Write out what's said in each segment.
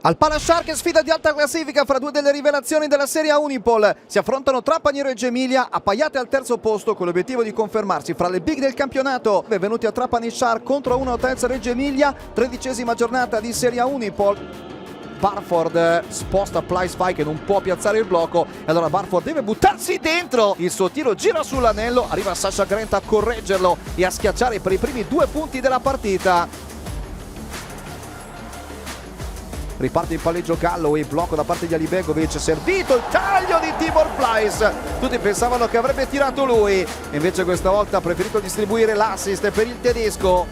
Al Palasciark, sfida di alta classifica fra due delle rivelazioni della Serie A Unipol. Si affrontano Trapani e Reggio Emilia, appaiate al terzo posto con l'obiettivo di confermarsi fra le big del campionato. Benvenuti a Trapani Shark contro 1 Hotels Reggio Emilia, 13ª giornata di Serie A Unipol. Barford sposta Plyce che non può piazzare il blocco e allora Barford deve buttarsi dentro. Il suo tiro gira sull'anello, arriva Sasha Grant a correggerlo e a schiacciare per i primi 2 punti della partita. Riparte il palleggio Galloway, blocco da parte di Alibegovic, servito il taglio di Tibor Plyce. Tutti pensavano che avrebbe tirato lui, invece questa volta ha preferito distribuire l'assist per il tedesco.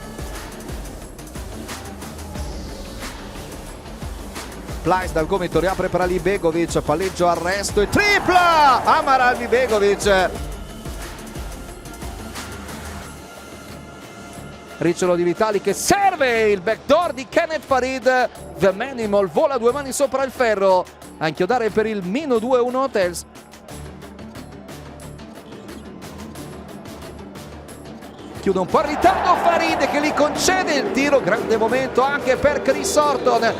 Plyce dal gomito riapre per Alibegovic, palleggio, arresto e tripla! Amara Alibegovic. Ricciolo di Vitali che serve il backdoor di Kenneth Farid. The Manimal vola 2 mani sopra il ferro a inchiodare per il -2-1 Hotels. Chiude un po' in ritardo Farid che gli concede il tiro. Grande momento anche per Chris Horton.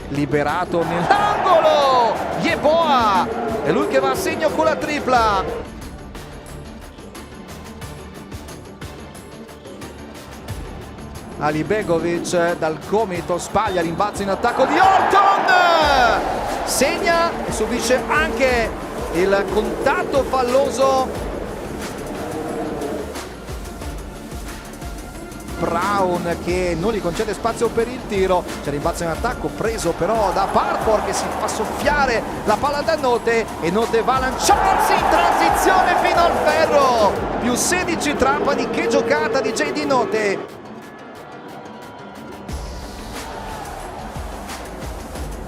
Liberato nell'angolo Yeboah, è lui che va a segno con la tripla. Alibegovic dal gomito sbaglia, rimbalzo in attacco di Horton, segna e subisce anche il contatto falloso. Brown che non gli concede spazio per il tiro, c'è rimbalzo in attacco preso però da Barford che si fa soffiare la palla da Note e Note va a lanciarsi in transizione fino al ferro. Più 16 Trapani, che giocata di JD Note.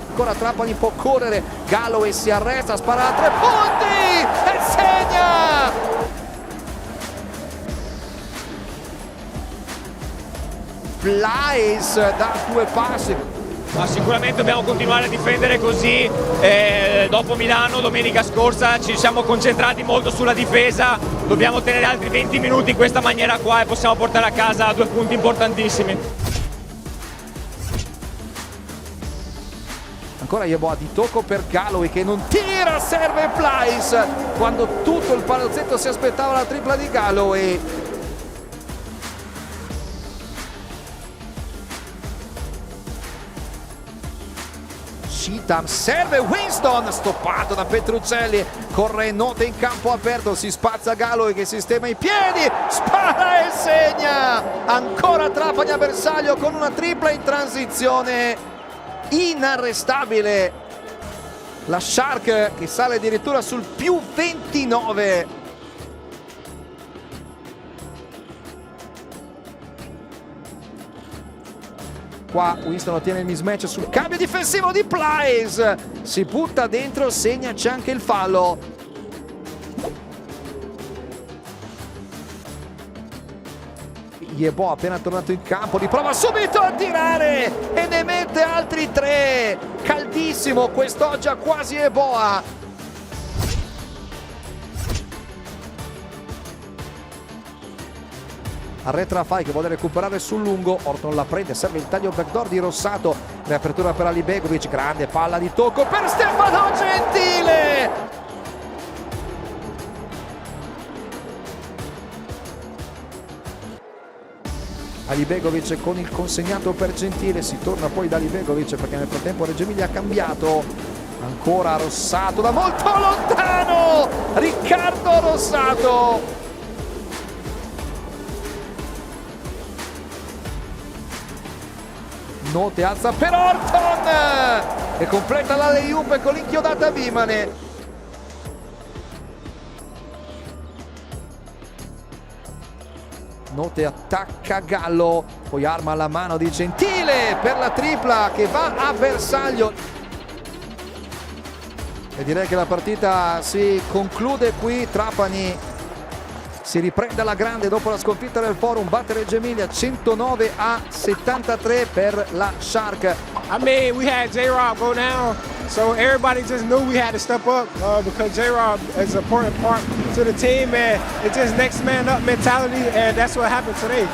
Ancora Trapani può correre, Galloway si arresta, spara a 3 punti e segna! Plyce da 2 passi. Ma sicuramente dobbiamo continuare a difendere così. Dopo Milano domenica scorsa ci siamo concentrati molto sulla difesa, dobbiamo tenere altri 20 minuti in questa maniera qua e possiamo portare a casa 2 punti importantissimi. Ancora Yeboah di tocco per Galloway che non tira, serve Plyce quando tutto il palazzetto si aspettava la tripla di Galloway. Cheatham serve Winston, stoppato da Petruccelli, corre Note in campo aperto, si spazza Galloway che sistema i piedi, spara e segna. Ancora Trapani a bersaglio con una tripla in transizione inarrestabile. La Shark che sale addirittura sul +29. Qua Winston ottiene il mismatch sul cambio difensivo di Plyce, si butta dentro, segna, c'è anche il fallo. Yeboah appena tornato in campo, riprova subito a tirare e ne mette altri 3. Caldissimo quest'oggi a quasi Yeboah. Arretra Fai che vuole recuperare sul lungo, Horton la prende, serve il taglio backdoor di Rossato, riapertura per Alibegovic, grande palla di tocco per Stefano Gentile. Alibegovic con il consegnato per Gentile, si torna poi da Alibegovic perché nel frattempo Reggio Emilia ha cambiato. Ancora Rossato da molto lontano, Riccardo Rossato. Note alza per Horton e completa la layup con l'inchiodata Vimane. Note attacca Gallo, poi arma alla mano di Gentile per la tripla che va a bersaglio. E direi che la partita si conclude qui. Trapani si riprende alla grande dopo la sconfitta del Forum, batte Reggio Emilia 109-73 per la Shark. I mean, we had J-Rock go down, So everybody just knew we had to step up because J-Rob is an important part to the team, and it's just next man up mentality, and that's what happened today.